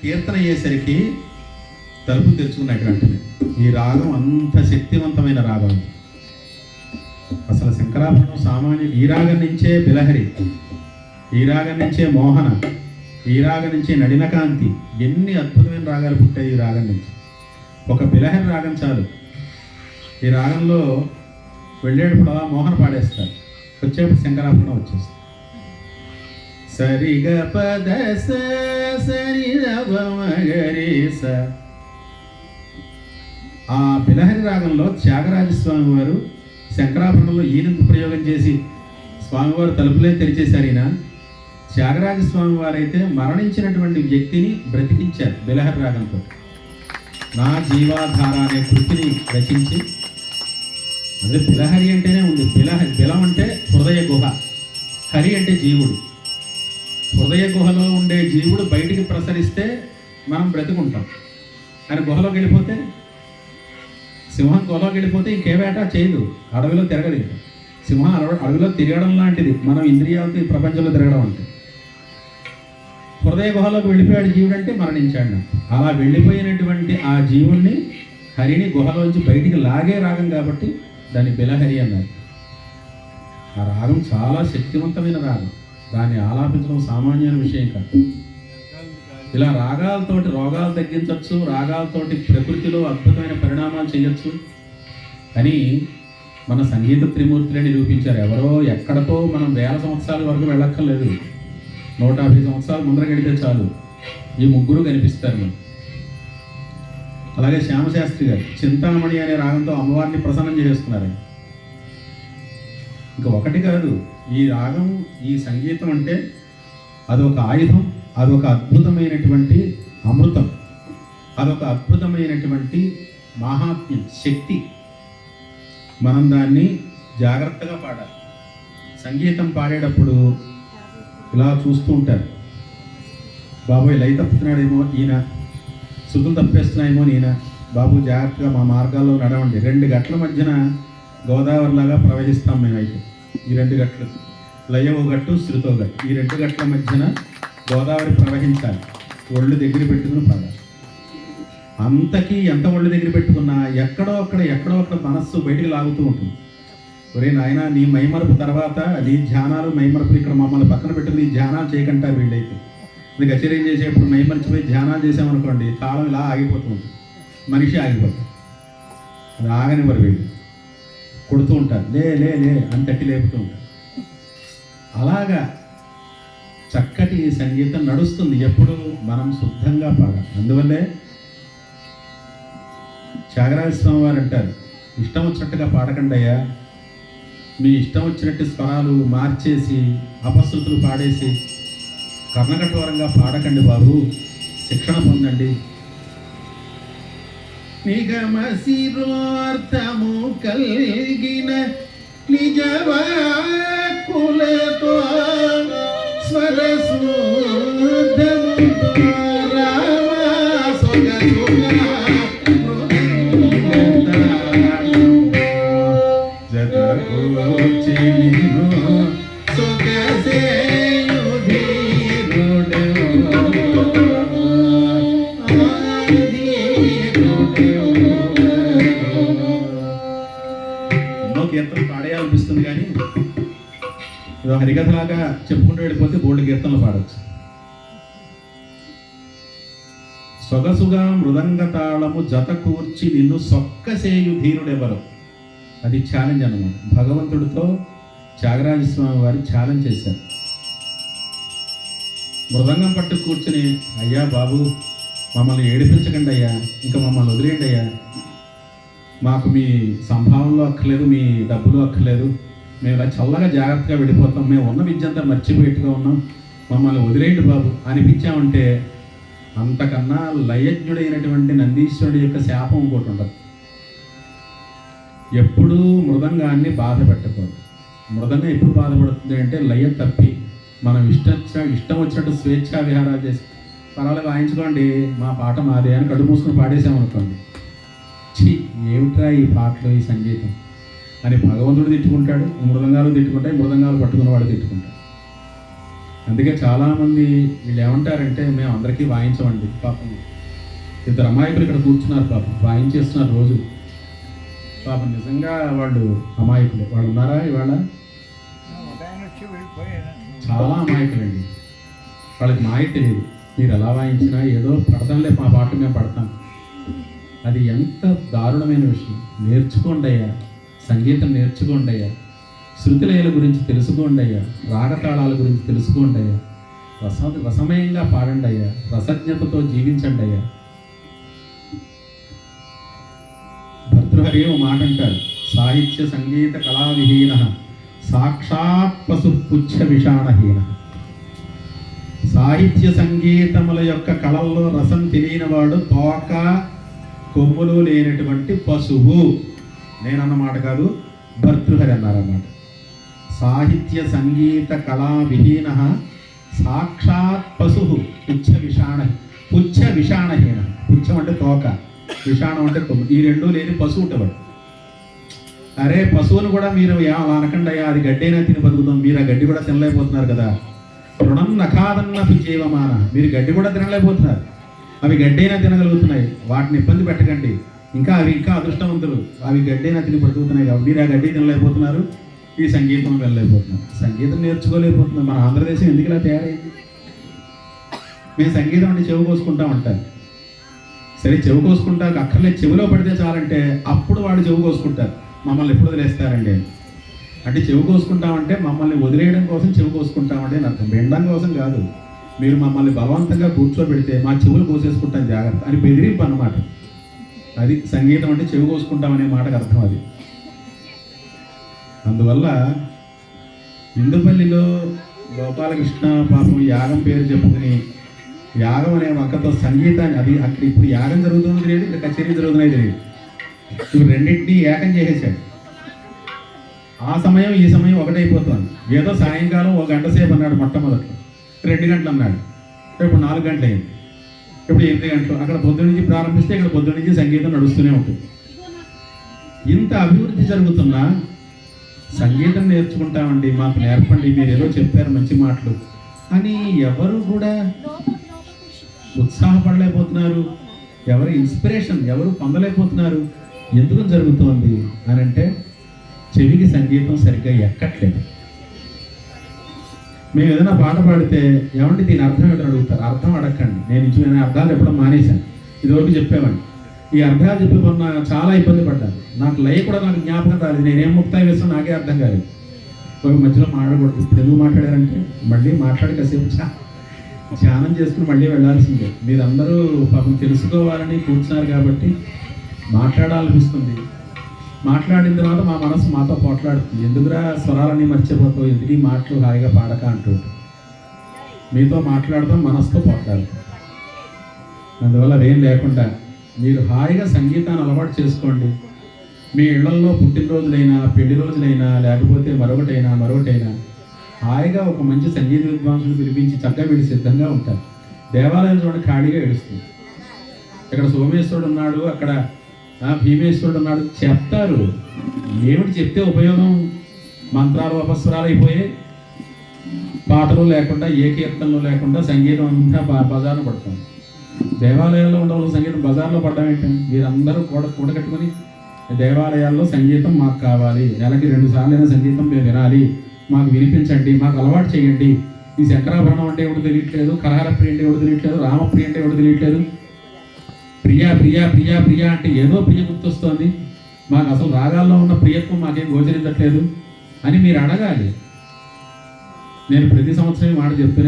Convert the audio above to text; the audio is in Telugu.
కీర్తన అయ్యేసరికి తలుపు తెరుచుకున్నటువంటి ఈ రాగం అంత శక్తివంతమైన రాగం. అసలు శంకరాభరణం సామాన్య ఈ రాగం నుంచే బిలహరి, ఈ రాగం నుంచే మోహన, ఈ రాగం నుంచే నడినకాంతి, ఎన్ని అద్భుతమైన రాగాలు పుట్టాయి ఈ రాగం నుంచి. ఒక బిలహరి రాగం చాలు. ఈ రాగంలో వెళ్ళేటప్పుడు అలా మోహన పాడేస్తారు, వచ్చేప్పుడు శంకరాభరణం వచ్చేస్తారు. సరిగ పద సరిగరి. ఆ బిలహరి రాగంలో త్యాగరాజస్వామి వారు శంకరాభరణంలో ఈనందు ప్రయోగం చేసి స్వామివారు తలుపులే తెరిచేశారు. ఈయన త్యాగరాజస్వామి వారైతే మరణించినటువంటి వ్యక్తిని బ్రతికించారు బిలహరి రాగంతో. నా జీవాధార అనే కృతిని రచించి, అదే బిలహరి అంటేనే ఉంది. బిలం అంటే హృదయ గుహ, హరి అంటే జీవుడు. హృదయ గుహలో ఉండే జీవుడు బయటికి ప్రసరిస్తే మనం బ్రతికుంటాం. కానీ గుహలోకి వెళ్ళిపోతే, సింహం గుహలోకి వెళ్ళిపోతే ఇంకేవేట చేయదు, అడవిలో తిరగదు. సింహం అడవిలో తిరగడం లాంటిది మనం ఇంద్రియాలతో ఈ ప్రపంచంలో తిరగడం అంటే. హృదయ గుహలోకి వెళ్ళిపోయాడు జీవుడు అంటే మరణించాడు. అలా వెళ్ళిపోయినటువంటి ఆ జీవుణ్ణి, హరిని గుహలోంచి బయటికి లాగే రాగం కాబట్టి దాన్ని బిలహరి అన్నారు. ఆ రాగం చాలా శక్తివంతమైన రాగం, దాన్ని ఆలాపించడం సామాన్యమైన విషయం కాదు. ఇలా రాగాలతోటి రోగాలు తగ్గించవచ్చు, రాగాలతోటి ప్రకృతిలో అద్భుతమైన పరిణామాలు చేయొచ్చు అని మన సంగీత త్రిమూర్తులని నిరూపించారు. ఎవరో ఎక్కడికో మనం వేల సంవత్సరాల వరకు వెళ్ళక్కర్లేదు, 150 సంవత్సరాలు ముందర గడితే చాలు ఈ ముగ్గురు కనిపిస్తారు మనం. అలాగే శ్యామశాస్త్రి గారు చింతామణి అనే రాగంతో అమ్మవారిని ప్రసన్నం చేసేస్తున్నారు. ఇంకా ఒకటి కాదు, ఈ రాగం, ఈ సంగీతం అంటే అదొక ఆయుధం, అదొక అద్భుతమైనటువంటి అమృతం, అదొక అద్భుతమైనటువంటి మహాత్మ్యం, శక్తి. మనం దాన్ని జాగ్రత్తగా పాడాలి. సంగీతం పాడేటప్పుడు ఇలా చూస్తూ ఉంటారు, బాబోయ్ లయ తప్పుతున్నాడేమో ఈయన, శృతులు తప్పేస్తున్నాయేమో ఈయన, బాబు జాగ్రత్తగా మా మార్గాల్లో నడవండి. 2 గట్ల మధ్యన గోదావరిలాగా ప్రవహిస్తాం మేమైతే. ఈ 2 గట్లు, లయో గట్టు, శృతో గట్టు, ఈ 2 గట్ల మధ్యన గోదావరి ప్రవహించాలి. ఒళ్ళు దగ్గర పెట్టుకుని పాడాలి. అంతకీ ఎంత ఒళ్ళు దగ్గర పెట్టుకున్నా ఎక్కడో అక్కడ మనస్సు బయటికి లాగుతూ ఉంటుంది. ఒరే నాయన, నీ మైమరపు తర్వాత నీ ధ్యానాలు మైమరపులు ఇక్కడ మమ్మల్ని పక్కన పెట్టుకుని ధ్యానాలు చేయకంటారు వీళ్ళైతే. ఇది కచేరీలు చేసేప్పుడు మైమరిచిపోయి ధ్యానాలు చేసామనుకోండి, తాళం ఇలా ఆగిపోతూ ఉంటుంది, మనిషి ఆగిపోతుంది. అది ఆగనివ్వరు వీళ్ళు, కొడుతూ ఉంటారు, లే లే లే అని తట్టి లేపుతూ ఉంటారు. అలాగా చక్కటి సంగీతం నడుస్తుంది ఎప్పుడు మనం శుద్ధంగా పాడాలి. అందువల్లే త్యాగరాజస్వామి వారు అంటారు, ఇష్టం వచ్చినట్టుగా పాడకండి అయ్యా, మీ ఇష్టం వచ్చినట్టు స్వరాలు మార్చేసి అపశృతులు పాడేసి కర్ణకఠోరంగా పాడకండి బాబు, శిక్షణ పొందండి. నిగమ శిరోర్థము కలిగిన నిజవాక్కులతో స్వరశుద్ధముతో రామా సొగసుగా జగూచిను సొగసేయుధీరుడు ఎన్నో కీర్తనలు పాడేయాలనిపిస్తుంది, కానీ హరికథలాగా చెప్పుకుంటూ వెళ్ళిపోతే బోల్డ్ కీర్తనలు పాడవచ్చు. సొగసుగా మృదంగ తాళము జత కూర్చి నిన్ను సొక్కసేయు ధీరుడెవరు, అది ఛాలెంజ్ అన్నమాట. భగవంతుడితో త్యాగరాజస్వామి వారు ఛాలెంజ్ చేశారు. మృదంగం పట్టు కూర్చుని, అయ్యా బాబు మమ్మల్ని ఏడిపించకండి అయ్యా, ఇంకా మమ్మల్ని వదిలేయండి అయ్యా, మాకు మీ సంభావనలో అక్కర్లేదు, మీ డబ్బులు అక్కర్లేదు, మేము ఇలా చల్లగా జాగ్రత్తగా వెళ్ళిపోతాం, మేము ఉన్న విద్య అంతా మర్చిపోయేట్టుగా ఉన్నాం, మమ్మల్ని వదిలేయండి బాబు అనిపించామంటే అంతకన్నా లయజ్ఞుడైనటువంటి నందీశ్వరుడి యొక్క శాపం ఇంకోటి ఉండదు. ఎప్పుడూ మృదంగాన్ని బాధ పెట్టకూడదు. మృదంగం ఎప్పుడు బాధపడుతుంది అంటే లయ తప్పి మనం ఇష్టం వచ్చినట్టు స్వేచ్ఛా విహారాలు చేసి, పర్వాలేదు వాయించుకోండి మా పాట మాదే అని కడుపు మూసుకుని పాడేసామనుకోండి, ఛీ ఏమిట్రా ఈ పాటలు ఈ సంగీతం అని భగవంతుడు తిట్టుకుంటాడు, మృదంగాలు తిట్టుకుంటాయి, మృదంగాలు పట్టుకున్నవాడు తిట్టుకుంటాడు. అందుకే చాలామంది వీళ్ళు ఏమంటారంటే మేము అందరికీ వాయించమండి. పాపం ఇద్దరు అమాయకులు ఇక్కడ కూర్చున్నారు, పాపం వాయించేస్తున్నారు రోజు. పాపం నిజంగా వాళ్ళు అమాయకులే. వాళ్ళు ఉన్నారా ఇవాళ? చాలా అమాయకులండి. వాళ్ళకి మాయ తెలియదు. మీరు ఎలా వాయించినా ఏదో పడతాంలే, మా పాట మేము పడతాం. అది ఎంత దారుణమైన విషయం. నేర్చుకోండి అయ్యా, సంగీతం నేర్చుకోండి అయ్యా, శృతిలయల గురించి తెలుసుకోండి అయ్యా, రాగతాళాల గురించి తెలుసుకోండి అయ్యా, రసమయంగా పాడండి అయ్యా, రసజ్ఞతతో జీవించండి అయ్యా. భర్తృహరి ఓ మాట అంటారు, సాహిత్య సంగీత కళావిహీన సాక్షాత్ పశు పుచ్చ విషాణహీన. సాహిత్య సంగీతముల యొక్క కళల్లో రసం తెలియనివాడు తోక కొమ్ములు లేనటువంటి పశువు. నేనన్నమాట కాదు, భర్తృహరి అన్నారన్నమాట. సాహిత్య సంగీత కళా విహీన సాక్షాత్ పశు పుచ్చ విషాణహీన. పుచ్చం అంటే తోక, విషాణం అంటే కొమ్ము. ఈ రెండూ లేని పశువు ఉంటవాడు. అరే పశువును కూడా మీరు అలా అనకండి అయ్యా, అది గడ్డి అయినా తిని బతుకుతాం. మీరు ఆ గడ్డి కూడా తినలేకపోతున్నారు కదా. రుణం నఖాదన్నపి జీవమాన. మీరు గడ్డి కూడా తినలేకపోతున్నారు, అవి గడ్డైనా తినగలుగుతున్నాయి. వాటిని ఇబ్బంది పెట్టకండి. అవి ఇంకా అదృష్టవంతులు, అవి గడ్డైనా తిని బ్రతుకుతున్నాయి కాబట్టి మీరు ఆ గడ్డి తినలేకపోతున్నారు, ఈ సంగీతం వెళ్ళలేకపోతున్నారు, సంగీతం నేర్చుకోలేకపోతున్నారు. మన ఆంధ్రదేశం ఎందుకు ఇలా తయారైంది? మేము సంగీతం అంటే చెవి కోసుకుంటా ఉంటారు. సరే చెవి కోసుకుంటా అక్కర్లేదు, చెవిలో పడితే చాలంటే అప్పుడు వాడు చెవి కోసుకుంటారు. మమ్మల్ని ఎప్పుడు వదిలేస్తారండి అంటే చెవి కోసుకుంటామంటే మమ్మల్ని వదిలేయడం కోసం చెవి కోసుకుంటామంటే అని అర్థం, వినడం కోసం కాదు. మీరు మమ్మల్ని బలవంతంగా కూర్చోబెడితే మా చెవులు కోసేసుకుంటాం జాగ్రత్త అని బెదిరింపు అన్నమాట. అది సంగీతం అంటే చెవి కోసుకుంటామనే మాటకు అర్థం అది. అందువల్ల ఇందుపల్లిలో గోపాలకృష్ణ పాపం యాగం పేరు చెప్పుకుని యాగం అనే వంకతో సంగీతాన్ని, అది అక్కడ ఇప్పుడు యాగం జరుగుతుందో తెలియదు, ఇక్కడ కచేరీ జరుగుతున్నాయి తెలియదు. ఇప్పుడు రెండింటినీ ఏకం చేసేసాడు. ఆ సమయం ఈ సమయం ఒకటైపోతుంది. ఏదో సాయంకాలం 1 గంట సేపు అన్నాడు, మొట్టమొదట్లో 2 గంటలు అన్నాడు, ఇప్పుడు 4 గంటలు అయింది, ఇప్పుడు 8 గంటలు. అక్కడ పొద్దు నుంచి ప్రారంభిస్తే ఇక్కడ పొద్దు నుంచి సంగీతం నడుస్తూనే ఉంటుంది. ఇంత అభివృద్ధి జరుగుతున్నా సంగీతం నేర్చుకుంటామండి, మాకు నేర్పండి, మీరు ఏదో చెప్పారు మంచి మాటలు అని ఎవరు కూడా ఉత్సాహపడలేకపోతున్నారు. ఎవరు ఇన్స్పిరేషన్ ఎవరు పొందలేకపోతున్నారు. ఎందుకు జరుగుతోంది అని అంటే చెవికి సంగీతం సరిగ్గా ఎక్కట్లేదు. మేము ఏదైనా పాట పాడితే ఏమంటే దీని అర్థం ఏంటని అడుగుతారు. అర్థం అడగండి. నేను అర్థాలు చెప్పడం మానేశాను. ఇదివరకు చెప్పేవాడిని. ఈ అర్థాలు చెప్పి మొన్న చాలా ఇబ్బంది పడ్డాను. నాకు లయ కూడా నాకు జ్ఞాపకం రాలేదు. నేనేం ముక్తాయి వేస్తాను నాకే అర్థం కాలేదు. ఒక మధ్యలో మాట్లాడకూడదు. ఇప్పుడు ఎందుకు మాట్లాడారంటే మళ్ళీ మాట్లాడి కాసేపు ధ్యానం చేసుకుని మళ్ళీ వెళ్ళాల్సిందే. మీరందరూ పాపం తెలుసుకోవాలని కూర్చున్నారు కాబట్టి మాట్లాడాలనిపిస్తుంది. మాట్లాడిన తర్వాత మా మనసు మాతో పోట్లాడుతుంది. ఎందుకురా స్వరాలన్నీ మర్చిపోతావు, ఎందుకు ఈ మాటలు హాయిగా పాడక అంటూ మీతో మాట్లాడతాం, మనసుతో పోట్లాడతాం. అందువల్ల అదేం లేకుండా మీరు హాయిగా సంగీతాన్ని అలవాటు చేసుకోండి. మీ ఇళ్లల్లో పుట్టినరోజులైనా పెళ్లి రోజులైనా లేకపోతే మరొకటైనా హాయిగా ఒక మంచి సంగీత విద్వాంసులు పిలిపించి చక్కగా వీళ్ళు సిద్ధంగా ఉంటారు. దేవాలయం చూడండి ఖాళీగా ఏడుస్తుంది. ఇక్కడ సోమేశ్వరుడు ఉన్నాడు, అక్కడ భీమేశ్వరుడు ఉన్నాడు చెప్తారు. ఏమిటి చెప్తే ఉపయోగం? మంత్రాలు అపస్వరాలు అయిపోయి పాటలు లేకుండా ఏ కీర్తనలు లేకుండా సంగీతం అంతా బజార్లో పడతాం. దేవాలయాల్లో ఉండవలసిన సంగీతం బజార్లో పడ్డం ఏంటండి? మీరందరూ కూడగట్టుకుని దేవాలయాల్లో సంగీతం మాకు కావాలి, నెలకి 2 సార్లైనా సంగీతం మేము వినాలి, మాకు వినిపించండి, మాకు అలవాటు చేయండి. ఈ శంకరాభరణం అంటే ఎవడు తెలియట్లేదు, కరహర ప్రియ అంటే ఎవడు తెలియట్లేదు, రామప్రియ అంటే ఎవడు తెలియట్లేదు, ప్రియా ప్రియా ప్రియా ప్రియా అంటే ఏదో ప్రియ గుర్తొస్తోంది, మాకు అసలు రాగాల్లో ఉన్న ప్రియత్వం మాకేం గోచరించట్లేదు అని మీరు అడగాలి. నేను ప్రతి సంవత్సరం మాట చెప్తూనే